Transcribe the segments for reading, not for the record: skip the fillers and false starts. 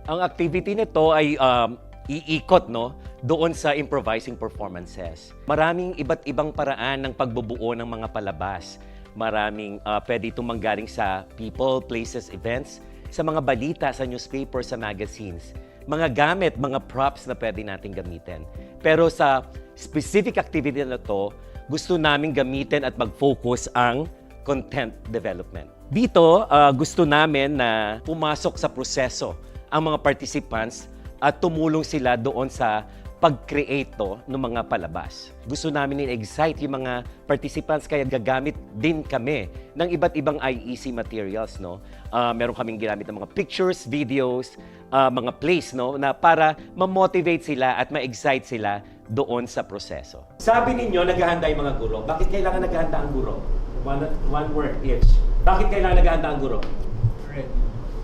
Ang activity nito ay iikot doon sa improvising performances. Maraming iba't ibang paraan ng pagbubuo ng mga palabas. Maraming pwede itong manggaling sa people, places, events, sa mga balita, sa newspaper, sa magazines. Mga gamit, mga props na pwede natin gamitin. Pero sa specific activity na to, gusto namin gamitin at mag-focus ang content development. Dito, gusto namin na pumasok sa proseso ang mga participants at tumulong sila doon sa pag-create ng mga palabas. Gusto namin i-excite yung mga participants kaya gagamit din kami ng iba't ibang IEC materials. Meron kaming ginamit ng mga pictures, videos, mga plays na para ma-motivate sila at ma-excite sila doon sa proseso. Sabi ninyo, naghahanda yung mga guro. Bakit kailangan naghahanda ang guro? One word each. Bakit kailangan naghahanda ang guro? Ready.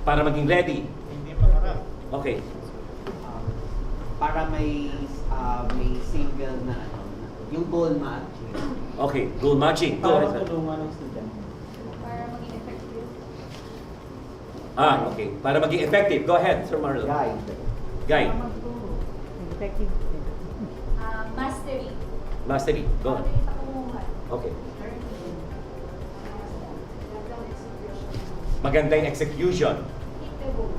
Para maging ready. Hindi pangarap. Okay. Para may single na yung goal matching. Okay, goal matching. Go Para ahead, sir. tulungan ng estudyante. Para maging effective. Okay. Para maging effective. Go ahead, Sir Marlon. Guide. Guide. Effective. Mastery. Mastery. Go ahead. Patunguhan. Okay. Learning. Gagawin execution. Maganda yung execution. Hit the goal.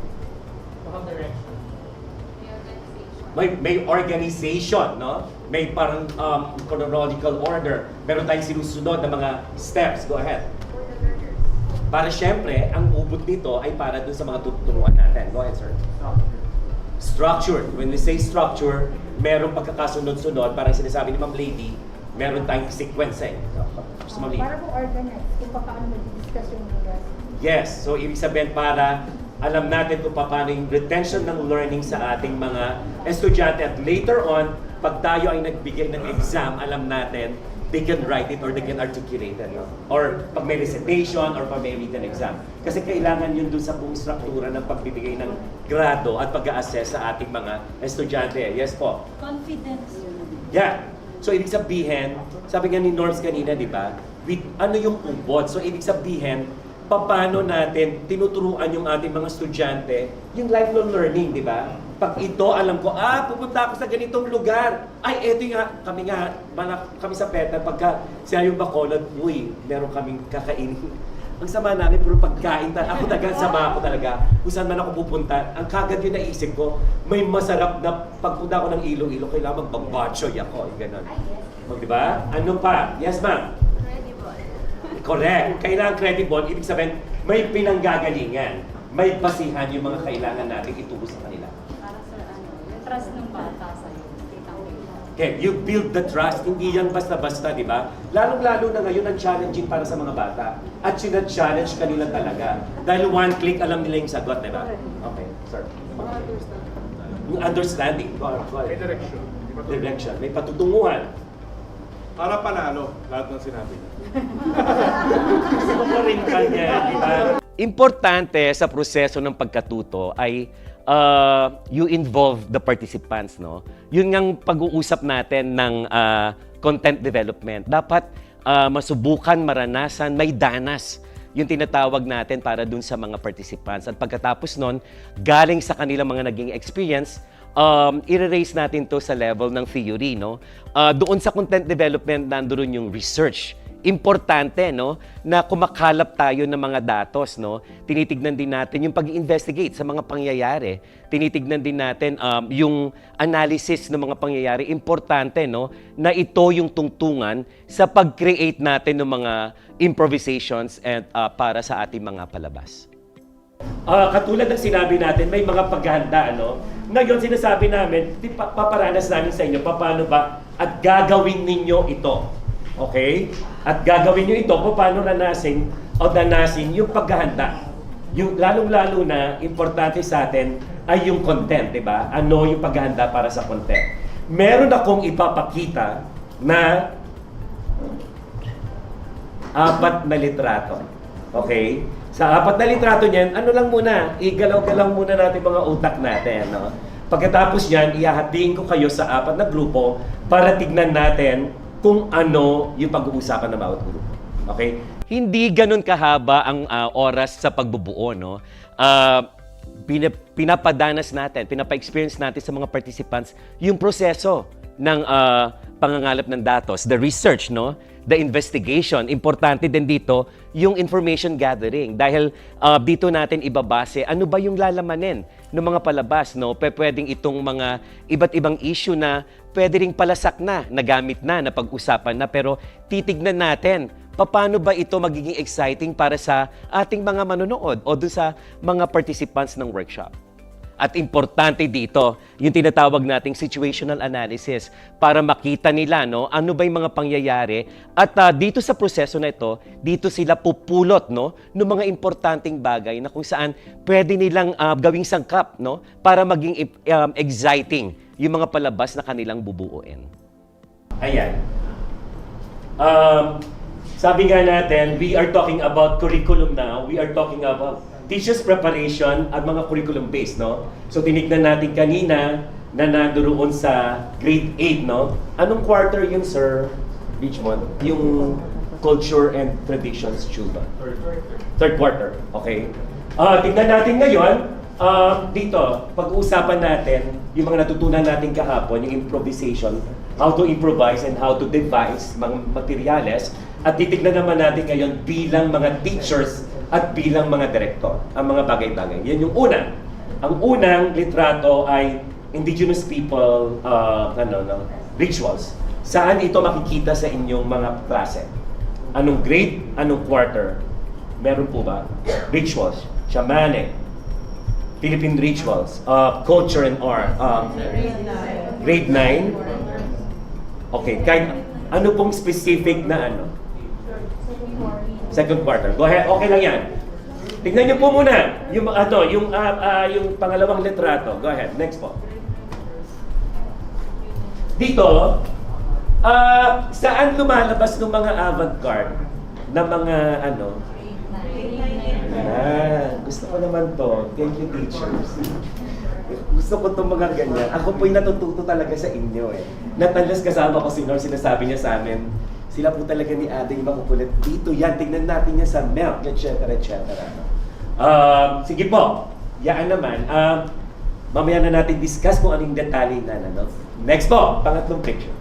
Baka direction. May organization. May organization, May parang chronological order. Meron tayong sinusunod na mga steps. Go ahead. For the learners. Para syempre, ang ubod nito ay para dun sa mga tuturuan natin. Go ahead, sir. Structured. When we say structure, merong pagkakasunod-sunod. Parang sinasabi ni Ma'am Lady, meron tayong sequence So, Ma'am Lady. Para po organize kung paano mag-discuss yung mga. Yes. So, ibig sabihin para alam natin kung paano yung retention ng learning sa ating mga estudyante. At later on, pag tayo ay nagbigay ng exam, alam natin, they can write it or they can articulate it. Or pag may recitation or pag may written exam. Kasi kailangan yun dun sa buong struktura ng pagbibigay ng grado at pag-a-assess sa ating mga estudyante. Yes po. Confidence. Yeah. So, ibig sabihin, sabi nga ni Norms kanina, di ba? With ano yung ubod? So, ibig sabihin, paano natin tinuturuan yung ating mga estudyante yung lifelong learning, di ba? Pag ito, alam ko, pupunta ako sa ganitong lugar. Ay, eto nga, kami sa PETA, pagka siya yung Bacolod, uy, meron kaming kakainin. Ang sama namin, puro pagkain. Ako sama ako talaga. Kung saan man ako pupunta, ang kagad yung naisip ko, may masarap na pagpunta ako ng Iloilo, kailangan magbambachoy ako. Ganon. Di ba? Ano pa? Yes, ma'am. Credible. Correct. Kailangan credible, ibig sabihin, may pinanggagalingan. May basihan yung mga kailangan natin ituro sa kanila. Para sa yung trust ng bata sa'yo. Okay, you build the trust. Hindi yan basta-basta, di ba? Lalong-lalo na ngayon ang challenging para sa mga bata. At sina-challenge kanila talaga. Dahil one click, alam nila yung sagot, di ba? Okay, sir. Yung understanding. Go May ahead. direction. Direction. May patutunguhan. Para panalo, lahat ng sinabi niya. Rin kanya, di ba? Importante sa proseso ng pagkatuto ay you involve the participants, Yun ngang pag-uusap natin ng content development. Dapat masubukan, maranasan, may danas yung tinatawag natin para dun sa mga participants. At pagkatapos nun, galing sa kanilang mga naging experience, i-raise natin to sa level ng theory, doon sa content development, nandoon yung research. Importante, na kumakalap tayo ng mga datos, Tinitignan din natin yung pag-investigate sa mga pangyayari. Tinitignan din natin yung analysis ng mga pangyayari. Importante, na ito yung tungtungan sa pag-create natin ng mga improvisations and para sa ating mga palabas. Katulad ng sinabi natin, may mga paghahanda, Ngayon, sinasabi namin, paparanas namin sa inyo, paano ba at gagawin ninyo ito. Okay? At gagawin nyo ito, paano nanasin yung paghahanda. Yung lalong-lalo na, importante sa atin ay yung content, di ba? Ano yung paghahanda para sa content. Meron akong ipapakita na 4 na litrato. Okay? Sa 4 na litrato niyan, ano lang muna, igalaw-galaw muna natin mga utak natin. Pagkatapos niyan, ihahatiin ko kayo sa 4 na grupo para tignan natin kung ano yung pag-uusapan ng bawat grupo. Okay? Hindi ganun kahaba ang oras sa pagbubuo, pinapadanas natin, pinapa-experience natin sa mga participants yung proseso ng pangangalap ng datos, the research, no? The investigation. Importante din dito yung information gathering dahil dito natin ibabase ano ba yung lalamanin ng mga palabas, no? Pwedeng itong mga iba't ibang issue na pwede ring palasak na, nagamit na, napag-usapan na, pero titignan natin paano ba ito magiging exciting para sa ating mga manonood o dun sa mga participants ng workshop. At importante dito, yung tinatawag nating situational analysis para makita nila no, ano ba yung mga pangyayari at dito sa proseso na ito, dito sila pupulot no, ng mga importanteng bagay na kung saan pwede nilang gawing sangkap no, para maging exciting yung mga palabas na kanilang bubuuin. Ayan. Sabi nga natin, we are talking about curriculum now. We are talking about teachers' preparation at mga curriculum-based, no? So, tinignan natin kanina na nandoon sa grade 8, no? Anong quarter yun, Sir Richmond? Yung culture and traditions, Chuba? Third quarter. Okay. Tignan natin ngayon, dito, pag-uusapan natin yung mga natutunan natin kahapon, yung improvisation, how to improvise and how to devise mga materyales. At titignan naman natin ngayon bilang mga teachers at bilang mga direktor, ang mga bagay-bagay. Yan yung una. Ang unang litrato ay indigenous people rituals. Saan ito makikita sa inyong mga klase? Anong grade? Anong quarter? Meron po ba? Rituals, shamanic, Philippine rituals, culture and art. Grade 9. Okay, ano pong specific na ano? Second quarter. Go ahead. Okay lang yan. Tignan niyo po muna yung yung pangalawang litrato. Go ahead. Next po. Dito, saan lumalabas ng mga avant-garde na mga ano? Gusto ko naman to. Thank you, teachers. Gusto ko itong mga ganyan. Ako po'y natututo talaga sa inyo eh. Natalas kasama ko si Nor, sinasabi niya sa amin, sila po talaga ni Ate yung makukulit. Dito yan, tignan natin yan sa milk, etc. etc. Sige po, yaan naman. Mamaya na natin discuss kung anong detalye na. No? Next po, pangatlong picture.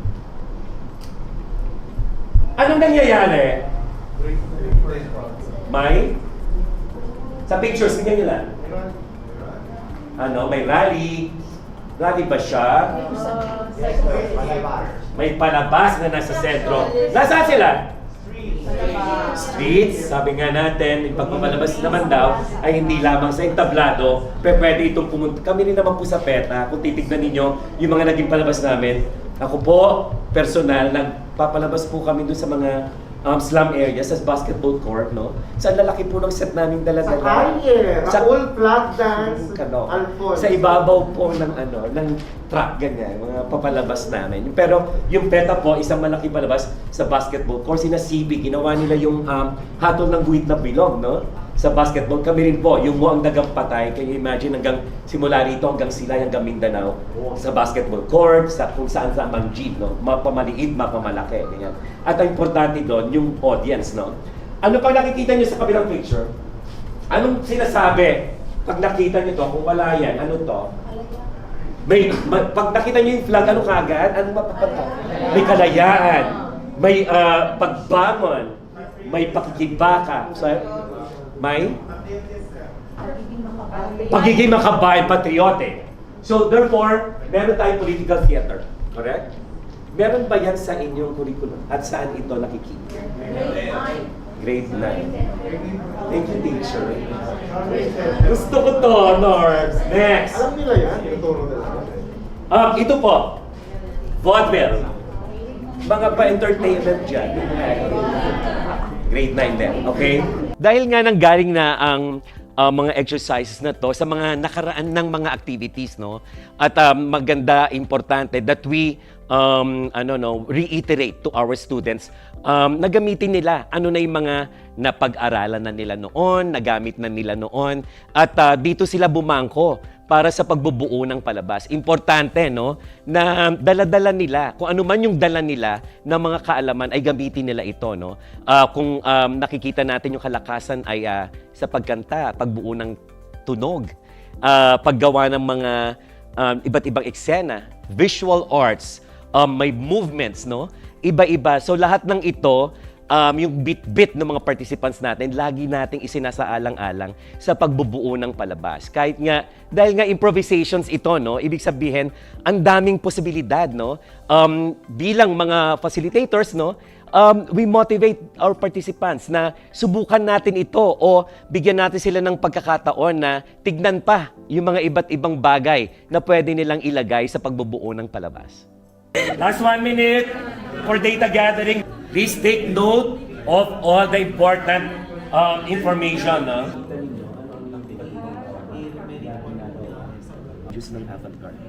Anong nangyayari? May? Sa pictures, tingnan nyo lang. May rally. Rally ba siya? May palabas na nasa sentro. Nasaan sila? Streets. Sabi nga natin, yung pagpapalabas naman daw ay hindi lamang sa entablado, pero pwede itong pumunta. Kami rin naman po sa PETA, kung titignan ninyo yung mga naging palabas namin. Ako po, personal, nagpapalabas po kami doon sa mga slum area, sa basketball court, no? Sa lalaki po ng set namin dala-dala. Sa Kalye, Raul Flag Dance, Alfonso. Sa ibabaw po ng truck, ganyan, mga papalabas namin. Pero yung PETA po, isang malaki palabas sa basketball court. Sina CB, ginawa nila yung hatol ng guhit na bilog, no? Sa basketball, kami rin po, yung Muang Dagang Patay, can you imagine hanggang simula rito hanggang sila hanggang Mindanao, sa basketball court, sa kung saan sa Mangjib, no? Mapamaliit, mapamalaki, ganyan. At ang importante doon, yung audience, no? Ano pag nakikita nyo sa kabilang picture? Anong sinasabi? Pag nakita nyo to, kung wala yan, ano to? Pag nakita nyo yung flag, ano kagad? Ano mapapagka? May kalayaan, may pagbangon, may pakikibaka. So, may pagiging makabayan, patriotic. So therefore, meron tayong political theater. Correct? Meron ba yan sa inyong curriculum? At saan ito nakikita? Grade 9. Thank you, teacher. Gusto ko to, Norms. Next. Alam nila yan, ituturo nila. Ito po. Vaudeville. Mga pa-entertainment dyan. Grade 9 din. Okay? Dahil nga nanggaling na ang mga exercises na to sa mga nakaraan ng mga activities, no? At maganda, importante that we reiterate to our students na gamitin nila ano na yung mga napag-aralan na nila noon, nagamit na nila noon, at dito sila bumangko para sa pagbubuo ng palabas. Importante, no, na dala-dala nila, kung ano man yung dala nila ng mga kaalaman ay gamitin nila ito, no. Kung nakikita natin yung kalakasan ay sa pagkanta, pagbuo ng tunog, paggawa ng mga iba't ibang eksena, visual arts, may movements, no? Iba-iba. So lahat ng ito, yung bit-bit ng mga participants natin, lagi nating isinasaalang-alang sa pagbubuo ng palabas. Kahit nga, dahil nga improvisations ito, no? Ibig sabihin, ang daming posibilidad, no? Bilang mga facilitators, no? We motivate our participants na subukan natin ito o bigyan natin sila ng pagkakataon na tignan pa yung mga iba't ibang bagay na pwede nilang ilagay sa pagbubuo ng palabas. Last 1 minute for data gathering. Please take note of all the important information. Use ng avant-garde.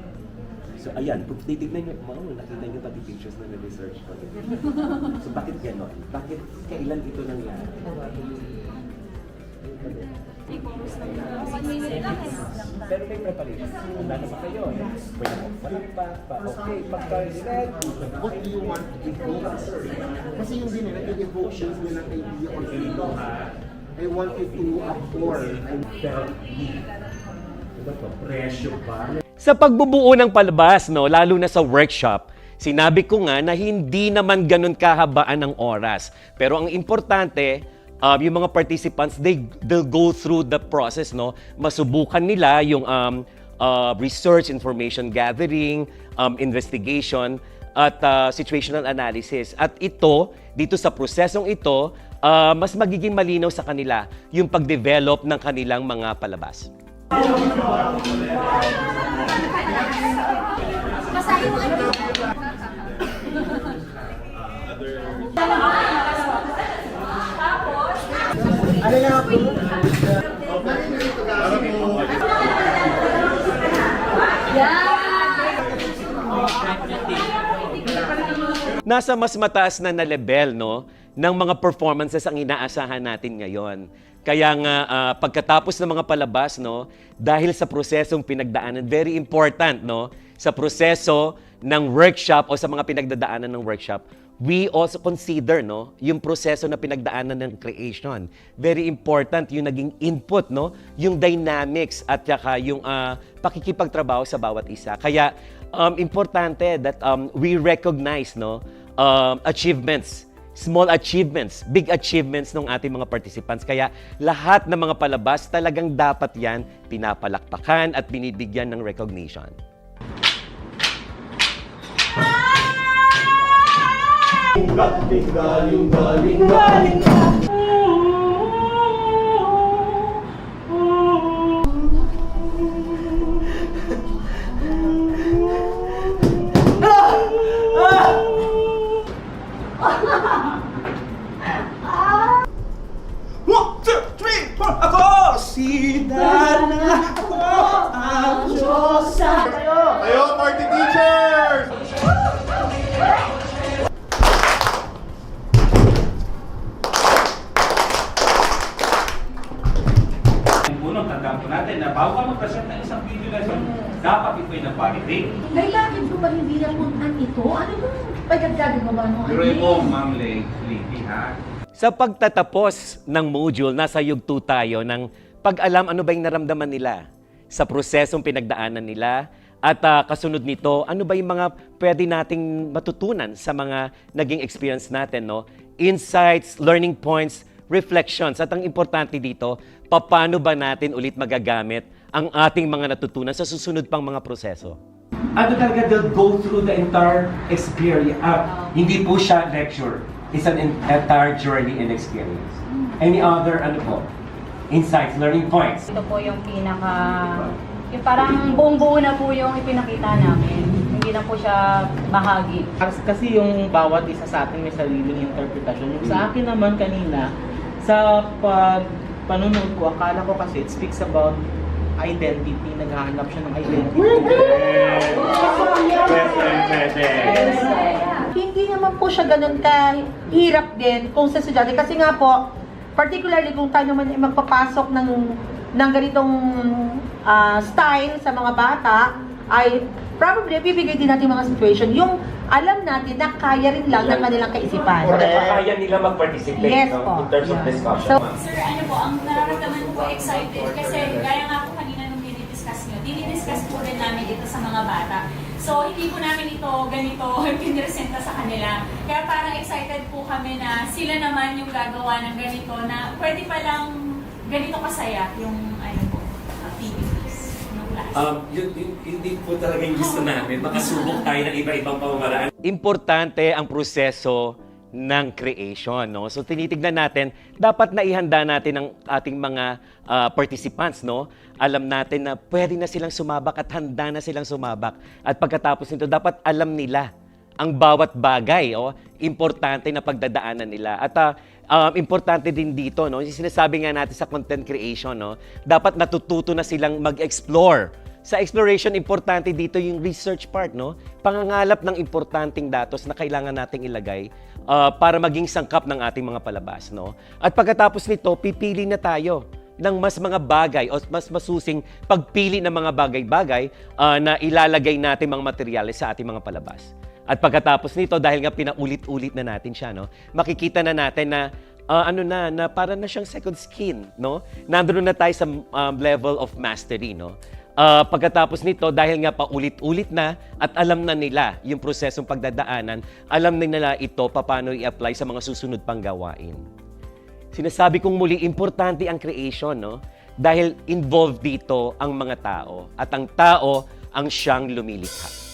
So ayan, kung titignan nyo, nakita nyo pati pictures na na-research ko. So bakit gano'n? Bakit kailan ito nangyari? Pero may preparation. Handa na ba kayo? Pwede mo pa. Okay, pagka-set. What do you want to evoke? Kasi yung din nag-evoke siya ng idea or dito. I want you to afford and tell me. Presyo ba? Sa pagbubuo ng palabas, no, lalo na sa workshop, sinabi ko nga na hindi naman ganun kahabaan ng oras. Pero ang importante, yung mga participants, they'll go through the process, no? Masubukan nila yung research, information gathering, investigation, at situational analysis. At ito, dito sa prosesong ito, mas magiging malinaw sa kanila yung pag-develop ng kanilang mga palabas. Ano na ako? Nasa mas mataas na level, no, ng mga performances ang inaasahan natin ngayon. Kaya nga, pagkatapos ng mga palabas, no, dahil sa prosesong pinagdaanan, very important, no, sa proseso ng workshop o sa mga pinagdadaanan ng workshop, we also consider, no, yung proseso na pinagdaanan ng creation. Very important yung naging input, no, yung dynamics at saka yung pakikipagtrabaho sa bawat isa. Kaya importante that we recognize, no, achievements, small achievements, big achievements ng ating mga participants. Kaya lahat ng mga palabas talagang dapat yan pinapalakpakan at binibigyan ng recognition. Galing. One, two, three, four. Ako si Dana. Ako ang Diyosa. Tayo, party teachers! Unang tandaan po natin na bago ka mag-present ng isang video lesson, dapat ito'y nag-validate. Ay, bakit ko ba hindi napuntan ito? Ano bang pagkagagawa mo? Pero mo, Ma'am Lady, ha? Sa pagtatapos ng module, nasa yugto tayo ng pag-alam ano ba yung naramdaman nila sa prosesong pinagdaanan nila at kasunod nito, ano ba yung mga pwede nating matutunan sa mga naging experience natin, no? Insights, learning points, reflections. At ang importante dito, paano ba natin ulit magagamit ang ating mga natutunan sa susunod pang mga proseso? Ano talaga, they'll go through the entire experience. Hindi po siya lecture. It's an entire journey and experience. Any other, insights, learning points? Ito po yung yung parang buong-buo na po yung ipinakita namin. Hindi na po siya bahagi. Kasi yung bawat isa sa atin may sariling interpretasyon. Yung sa akin naman kanina, sa panunod ko, akala ko kasi it speaks about identity. Naghahanap siya ng identity. Hindi naman po siya ganun kahirap din kung sa estudyante. Kasi nga po, particularly kung tayo naman ay magpapasok ng ganitong style sa mga bata, ay probably bibigay din natin mga situation yung alam natin na kaya rin lang ng kanilang kaisipan. Kaya nila mag-participate, Yes no, po. in terms of Yeah. discussion. So, Sir, ano po, ang nararamdaman ko excited kasi gaya nga po kanina nung dinidiscuss dinidiscuss po rin namin ito sa mga bata. So, hindi po namin ito ganito piniresenta sa kanila. Kaya parang excited po kami na sila naman yung gagawa ng ganito na pwede palang ganito kasaya yung activities ng class. Yun din po talaga yung gusto namin. Makasubok tayo ng iba-ibang pamamaraan. Importante ang proseso ng creation, no? So tinitignan natin, dapat naihanda natin ang ating mga participants, no? Alam natin na pwede na silang sumabak at handa na silang sumabak. At pagkatapos nito, dapat alam nila ang bawat bagay, importante na pagdadaanan nila. At importante din dito, no? Yung sinasabi nga natin sa content creation, no? Dapat natututo na silang mag-explore. Sa exploration, importante dito yung research part, no? Pangangalap ng importanteng datos na kailangan nating ilagay para maging sangkap ng ating mga palabas, no? At pagkatapos nito, pipili na tayo ng mas mga bagay o mas masusing pagpili ng mga bagay-bagay na ilalagay natin mga materyales sa ating mga palabas. At pagkatapos nito, dahil nga pinaulit-ulit na natin siya, no? Makikita na natin na na para na siyang second skin, no? Nandoon na tayo sa level of mastery, no? Pagkatapos nito, dahil nga paulit-ulit na at alam na nila yung prosesong pagdadaanan, alam na nila ito paano i-apply sa mga susunod pang gawain. Sinasabi kong muli, importante ang creation, no? Dahil involved dito ang mga tao at ang tao ang siyang lumilikha.